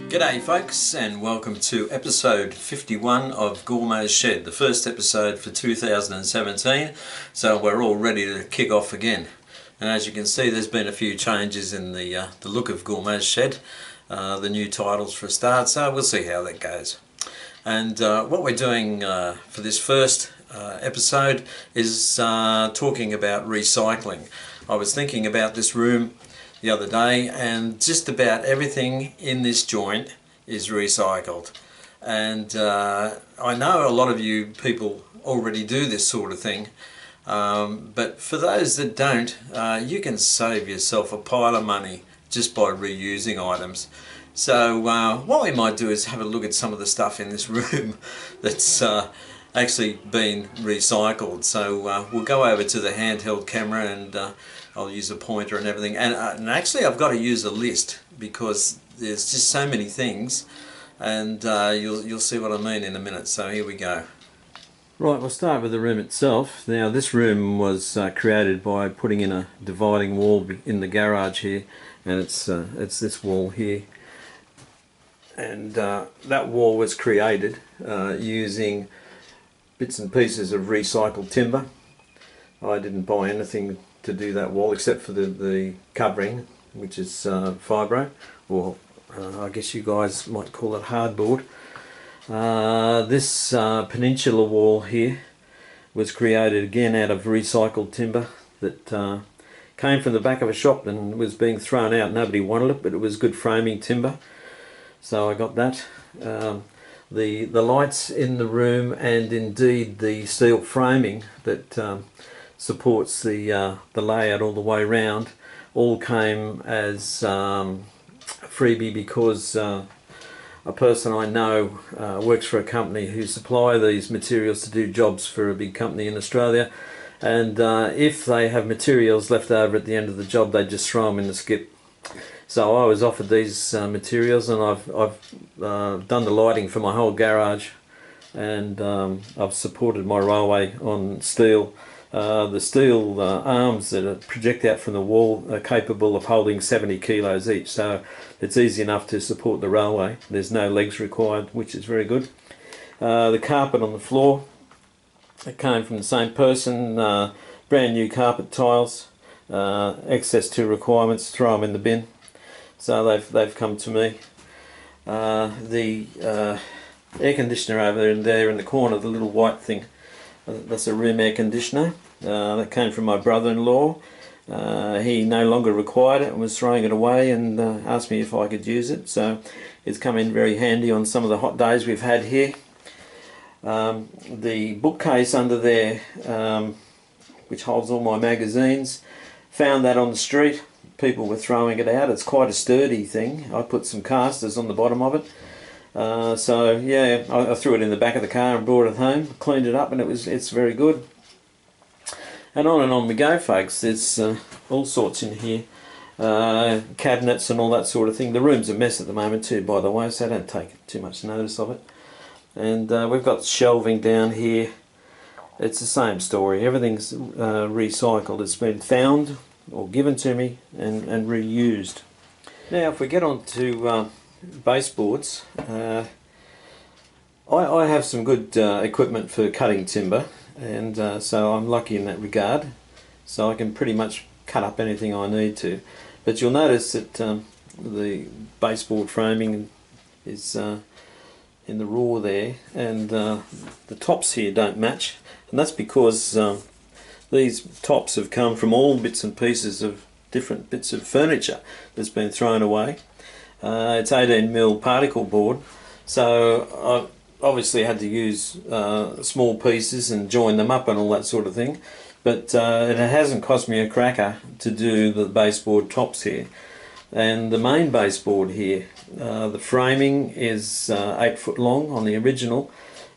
G'day folks, and welcome to episode 51 of Gormo's Shed, the first episode for 2017, so we're all ready to kick off again. And as you can see, there's been a few changes in the look of Gormo's Shed, the new titles for a start, so we'll see how that goes. And what we're doing for this first episode is talking about recycling. I was thinking about this room the other day, and just about everything in this joint is recycled. And I know a lot of you people already do this sort of thing, but for those that don't, you can save yourself a pile of money just by reusing items. So what we might do is have a look at some of the stuff in this room that's actually been recycled. So we'll go over to the handheld camera, and I'll use a pointer and everything, and actually I've got to use a list because there's just so many things, and you'll see what I mean in a minute. So here we go. Right, we'll start with the room itself. Now this room was created by putting in a dividing wall in the garage here, and it's this wall here, and that wall was created using bits and pieces of recycled timber. I didn't buy anything to do that wall except for the covering, which is fibro, or I guess you guys might call it hardboard. This peninsula wall here was created again out of recycled timber that came from the back of a shop and was being thrown out. Nobody wanted it, but it was good framing timber, so I got that. The lights in the room, and indeed the steel framing that supports the layout all the way round, all came as freebie because a person I know works for a company who supply these materials to do jobs for a big company in Australia, and if they have materials left over at the end of the job, they just throw them in the skip. So I was offered these materials, and I've done the lighting for my whole garage, and I've supported my railway on steel. The steel arms that project out from the wall are capable of holding 70 kilos each, so it's easy enough to support the railway. There's no legs required, which is very good. The carpet on the floor, it came from the same person, brand new carpet tiles, excess to requirements, throw them in the bin. So they've come to me. The air conditioner over there in the corner, the little white thing, that's a room air conditioner. That came from my brother-in-law. He no longer required it and was throwing it away, and asked me if I could use it. So it's come in very handy on some of the hot days we've had here. The bookcase under there, which holds all my magazines, found that on the street. People were throwing it out. It's quite a sturdy thing. I put some casters on the bottom of it. So yeah, I threw it in the back of the car and brought it home, cleaned it up, and it's very good. And on we go, folks. There's all sorts in here, cabinets and all that sort of thing. The room's a mess at the moment too, by the way, so don't take too much notice of it. And we've got shelving down here. It's the same story. Everything's recycled. It's been found or given to me and reused. Now if we get on to baseboards, I have some good equipment for cutting timber, and so I'm lucky in that regard, so I can pretty much cut up anything I need to. But you'll notice that the baseboard framing is in the raw there, and the tops here don't match, and that's because these tops have come from all bits and pieces of different bits of furniture that's been thrown away. It's 18mm particle board, so obviously had to use small pieces and join them up and all that sort of thing, but it hasn't cost me a cracker to do the baseboard tops here. And the main baseboard here, the framing is 8 foot long on the original,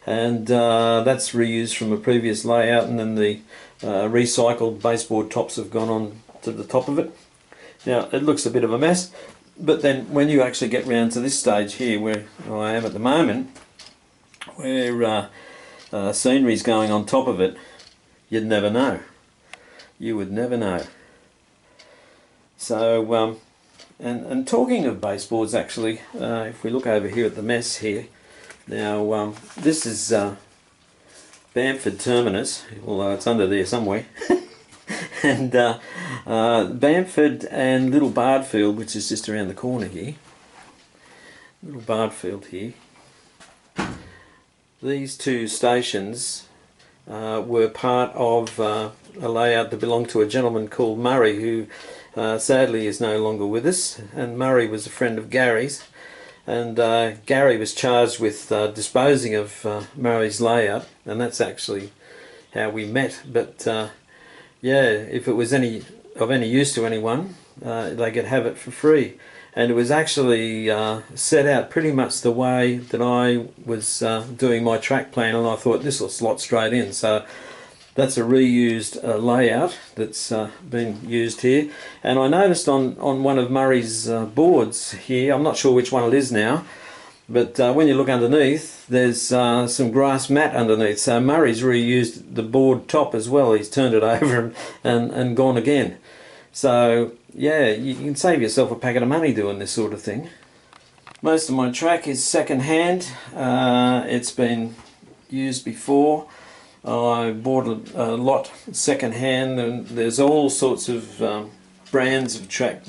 and that's reused from a previous layout, and then the recycled baseboard tops have gone on to the top of it. Now it looks a bit of a mess, but then when you actually get round to this stage here where I am at the moment, where scenery's going on top of it, you'd never know. You would never know. So and talking of baseboards, actually, if we look over here at the mess here, now this is Bamford Terminus, although it's under there somewhere. And Bamford and Little Bardfield, which is just around the corner here. Little Bardfield here. These two stations were part of a layout that belonged to a gentleman called Murray, who sadly is no longer with us. And Murray was a friend of Gary's, and Gary was charged with disposing of Murray's layout, and that's actually how we met. But yeah, if it was of any use to anyone, they could have it for free. And it was actually set out pretty much the way that I was doing my track plan, and I thought this will slot straight in. So that's a reused layout that's been used here. And I noticed on one of Murray's boards here, I'm not sure which one it is now, but when you look underneath, there's some grass mat underneath. So Murray's reused the board top as well. He's turned it over and gone again. So yeah, you can save yourself a packet of money doing this sort of thing. Most of my track is second hand. It's been used before. I bought a lot second hand, and there's all sorts of brands of track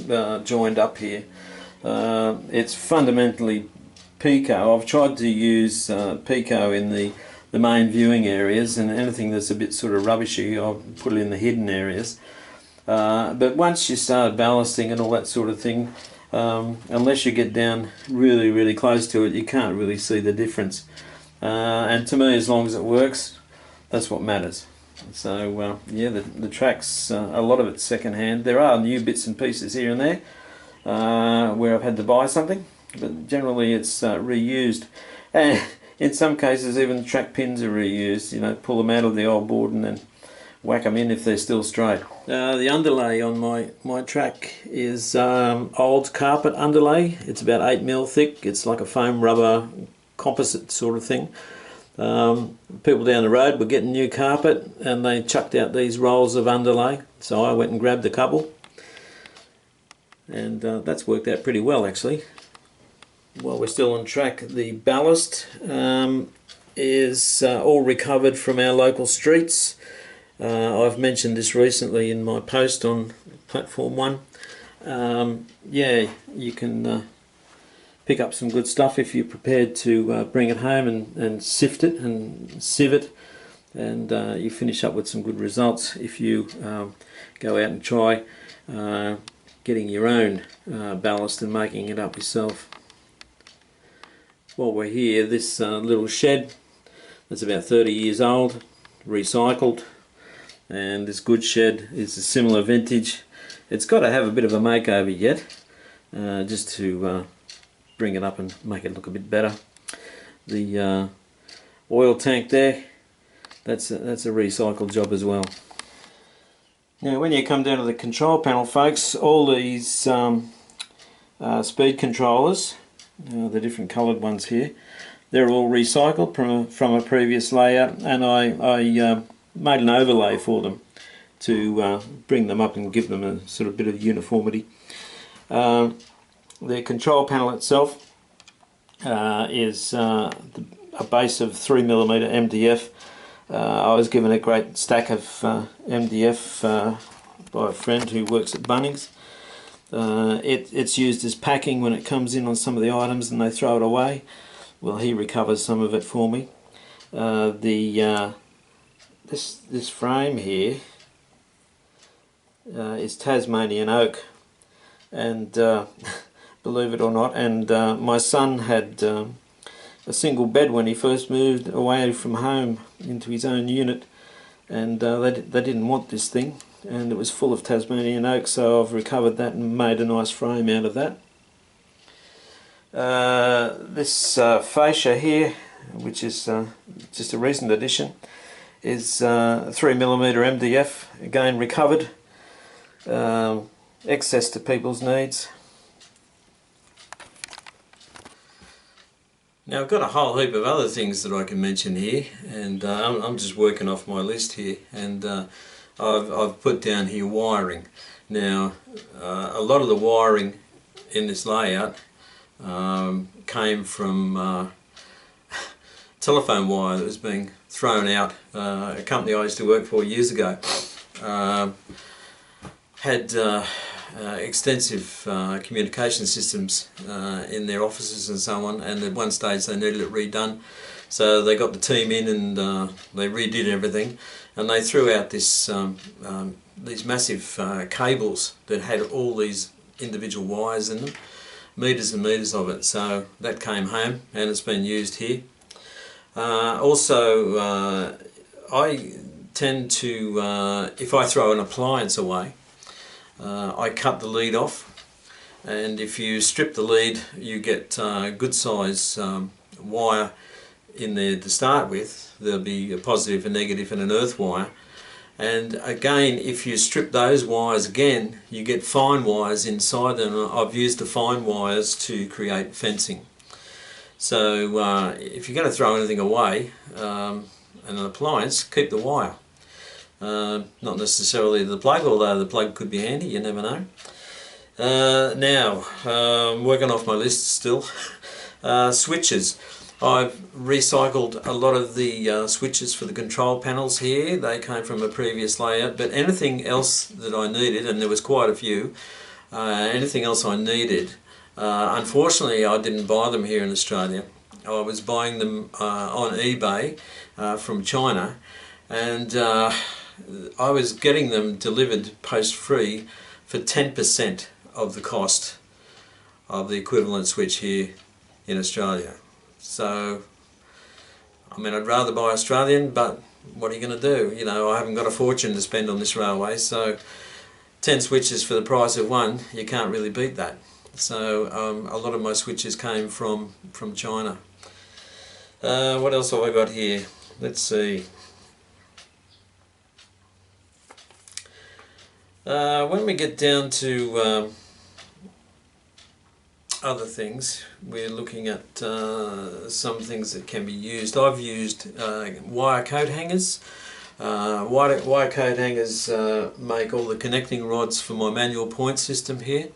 joined up here. It's fundamentally Pico. I've tried to use Pico in the main viewing areas, and anything that's a bit sort of rubbishy I'll put it in the hidden areas. But once you start ballasting and all that sort of thing, unless you get down really, really close to it, you can't really see the difference. And to me, as long as it works, that's what matters. So yeah, the track's a lot of it's second hand. There are new bits and pieces here and there where I've had to buy something, but generally it's reused. And in some cases, even the track pins are reused. You know, pull them out of the old board and then whack them in if they're still straight. The underlay on my track is old carpet underlay. It's about 8mm thick. It's like a foam rubber composite sort of thing. People down the road were getting new carpet and they chucked out these rolls of underlay, so I went and grabbed a couple, and that's worked out pretty well actually. While we're still on track, the ballast is all recovered from our local streets. I've mentioned this recently in my post on Platform 1. Yeah, you can pick up some good stuff if you're prepared to bring it home and sift it and sieve it, and you finish up with some good results if you go out and try getting your own ballast and making it up yourself. While we're here, this little shed that's about 30 years old, recycled, and this good shed is a similar vintage. It's got to have a bit of a makeover yet, just to bring it up and make it look a bit better. The oil tank there, that's a recycled job as well. Now when you come down to the control panel, folks, all these speed controllers, the different coloured ones here, they're all recycled from a previous layout, and I made an overlay for them to bring them up and give them a sort of bit of uniformity. The control panel itself is a base of 3mm MDF. I was given a great stack of MDF by a friend who works at Bunnings. It's used as packing when it comes in on some of the items and they throw it away. Well, he recovers some of it for me. This frame here is Tasmanian oak, and believe it or not, and my son had a single bed when he first moved away from home into his own unit, and they didn't want this thing, and it was full of Tasmanian oak, so I've recovered that and made a nice frame out of that. This fascia here, which is just a recent addition, is 3mm MDF, again recovered, excess to people's needs. Now I've got a whole heap of other things that I can mention here, and I'm just working off my list here, and I've put down here wiring. Now a lot of the wiring in this layout came from telephone wire that was being thrown out. A company I used to work for years ago had extensive communication systems in their offices and so on, and at one stage they needed it redone, so they got the team in and they redid everything, and they threw out this these massive cables that had all these individual wires in them, meters and meters of it. So that came home and it's been used here. Also I tend to, if I throw an appliance away, I cut the lead off, and if you strip the lead you get good size wire in there to start with. There'll be a positive, a negative and an earth wire, and again if you strip those wires again you get fine wires inside them. I've used the fine wires to create fencing. So if you're going to throw anything away, an appliance, keep the wire. Not necessarily the plug, although the plug could be handy, you never know. Now, working off my list still, switches. I've recycled a lot of the switches for the control panels here. They came from a previous layout, but anything else that I needed, and there was quite a few, anything else I needed, unfortunately I didn't buy them here in Australia. I was buying them on eBay from China, and I was getting them delivered post-free for 10% of the cost of the equivalent switch here in Australia. So, I mean, I'd rather buy Australian, but what are you going to do? You know, I haven't got a fortune to spend on this railway, so 10 switches for the price of one, you can't really beat that. So a lot of my switches came from China. What else have I got here? Let's see. When we get down to other things, we're looking at some things that can be used. I've used wire coat hangers. Wire coat hangers make all the connecting rods for my manual point system here.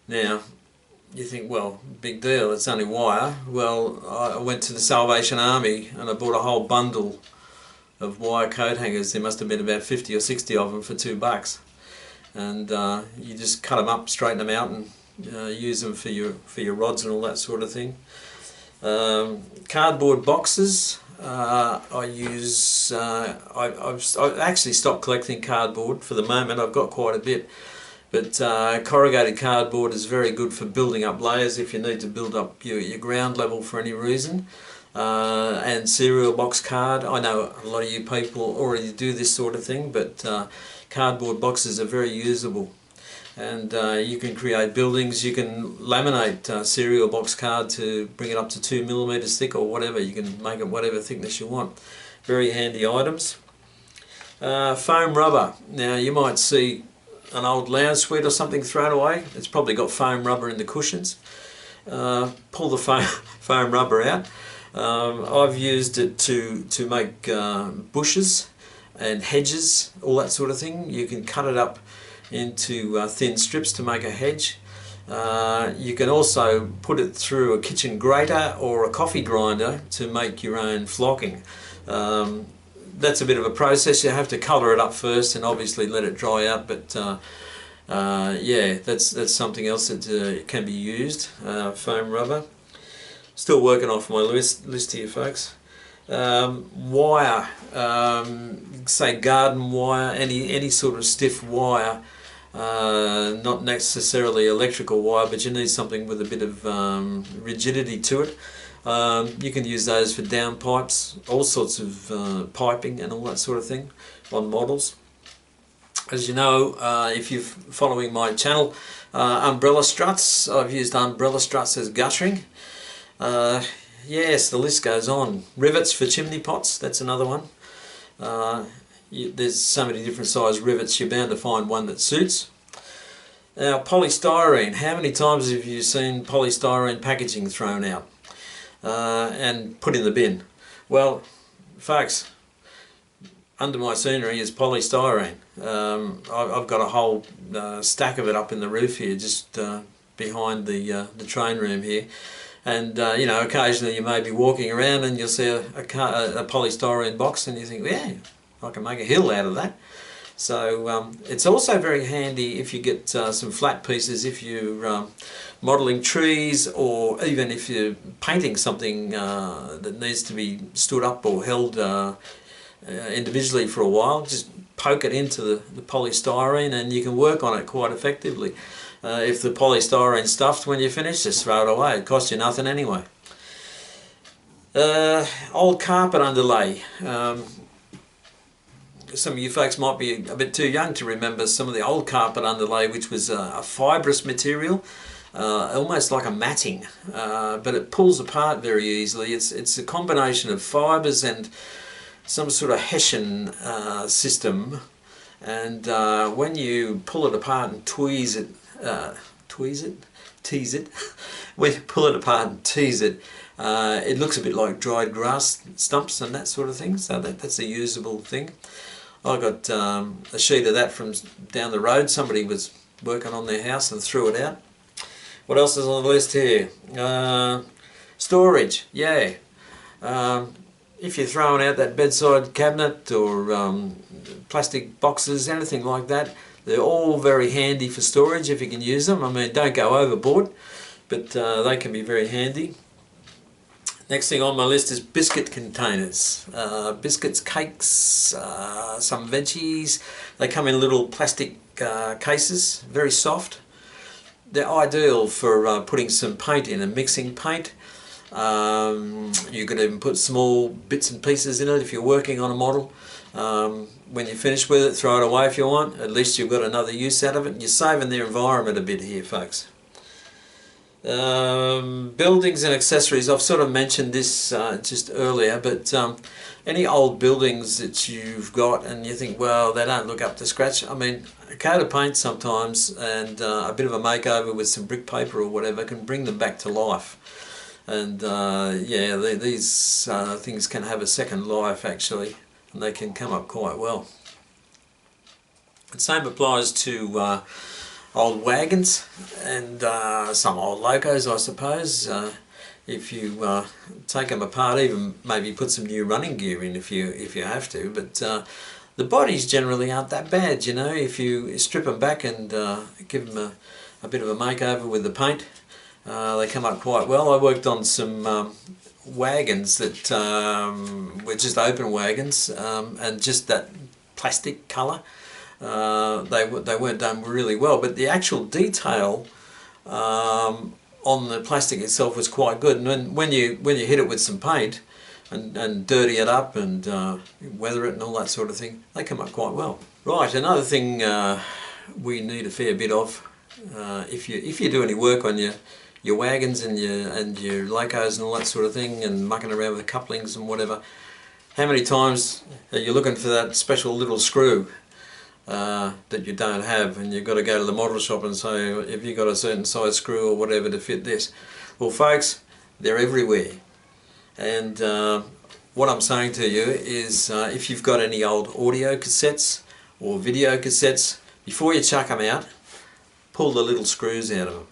Now, you think, well, big deal, it's only wire. Well, I went to the Salvation Army and I bought a whole bundle of wire coat hangers. There must have been about 50 or 60 of them for $2. And you just cut them up, straighten them out, and use them for your rods and all that sort of thing. Cardboard boxes. I use. I've actually stopped collecting cardboard for the moment. I've got quite a bit, but corrugated cardboard is very good for building up layers if you need to build up your ground level for any reason. And cereal box card. I know a lot of you people already do this sort of thing, but cardboard boxes are very usable. And you can create buildings. You can laminate cereal box card to bring it up to 2 millimeters thick or whatever. You can make it whatever thickness you want. Very handy items. Foam rubber. Now you might see an old lounge suite or something thrown away. It's probably got foam rubber in the cushions. Pull the foam rubber out. I've used it to make bushes and hedges, all that sort of thing. You can cut it up into thin strips to make a hedge. You can also put it through a kitchen grater or a coffee grinder to make your own flocking. That's a bit of a process. You have to colour it up first and obviously let it dry out, but yeah, that's something else that can be used. Foam rubber. Still working off my list here, folks. Wire, say garden wire, any sort of stiff wire, not necessarily electrical wire, but you need something with a bit of rigidity to it. You can use those for downpipes, all sorts of piping and all that sort of thing on models. As you know, if you're following my channel, umbrella struts, I've used umbrella struts as guttering. Yes, the list goes on. Rivets for chimney pots, that's another one. There's so many different size rivets, you're bound to find one that suits. Now, polystyrene. How many times have you seen polystyrene packaging thrown out and put in the bin? Well, folks, under my scenery is polystyrene. I've got a whole stack of it up in the roof here, just behind the train room here. And you know, occasionally you may be walking around and you'll see a polystyrene box and you think, yeah, I can make a hill out of that. So it's also very handy if you get some flat pieces, if you're modelling trees, or even if you're painting something that needs to be stood up or held individually for a while. Just poke it into the polystyrene and you can work on it quite effectively. If the polystyrene's stuffed when you finish, just throw it away. It costs you nothing anyway. Old carpet underlay. Some of you folks might be a bit too young to remember some of the old carpet underlay, which was a fibrous material, almost like a matting, but it pulls apart very easily. It's a combination of fibres and some sort of Hessian system, and when you pull it apart and tease it, when you pull it apart and tease it, it looks a bit like dried grass stumps and that sort of thing, so that's a usable thing. I got a sheet of that from down the road. Somebody was working on their house and threw it out. What else is on the list here? Storage, yeah. If you're throwing out that bedside cabinet or plastic boxes, anything like that, they're all very handy for storage if you can use them. I mean, don't go overboard, but they can be very handy. Next thing on my list is biscuit containers. Biscuits, cakes, some veggies. They come in little plastic cases, very soft. They're ideal for putting some paint in and mixing paint. You could even put small bits and pieces in it if you're working on a model. When you finish with it, throw it away if you want. At least you've got another use out of it. You're saving the environment a bit here, folks. Buildings and accessories. I've sort of mentioned this just earlier, but any old buildings that you've got and you think, well, they don't look up to scratch. I mean, a coat of paint sometimes and a bit of a makeover with some brick paper or whatever can bring them back to life. And yeah, these things can have a second life actually, and they can come up quite well. The same applies to old wagons and some old locos, I suppose. If you take them apart, even maybe put some new running gear in if you have to. But the bodies generally aren't that bad, you know. If you strip them back and give them a bit of a makeover with the paint, they come up quite well. I worked on some wagons that were just open wagons and just that plastic colour. They weren't done really well, but the actual detail on the plastic itself was quite good. And when you hit it with some paint and dirty it up and weather it and all that sort of thing, they come up quite well. Right, another thing we need a fair bit of if you do any work on your wagons and your locos and all that sort of thing, and mucking around with couplings and whatever. How many times are you looking for that special little screw that you don't have, and you've got to go to the model shop and say, have you got a certain size screw or whatever to fit this? Well, folks, they're everywhere. And what I'm saying to you is if you've got any old audio cassettes or video cassettes, before you chuck them out, pull the little screws out of them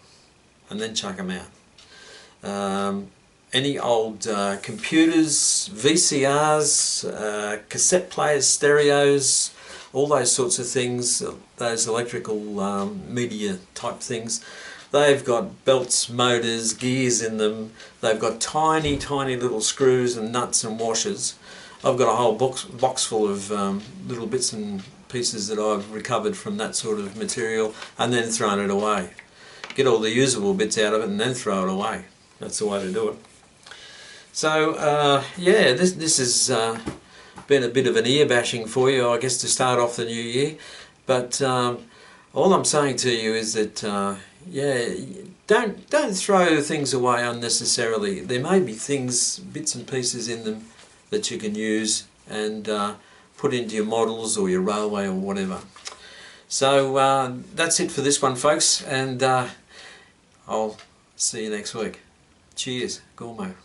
and then chuck them out. Any old computers, VCRs, cassette players, stereos, all those sorts of things, those electrical media type things, they've got belts, motors, gears in them. They've got tiny little screws and nuts and washers. I've got a whole box full of little bits and pieces that I've recovered from that sort of material and then thrown it away. Get all the usable bits out of it and then throw it away. That's the way to do it. So yeah, this has been a bit of an ear bashing for you, I guess, to start off the new year. But all I'm saying to you is that yeah, don't throw things away unnecessarily. There may be things, bits and pieces in them that you can use and put into your models or your railway or whatever. So that's it for this one, folks, and I'll see you next week. Cheers, Gormo.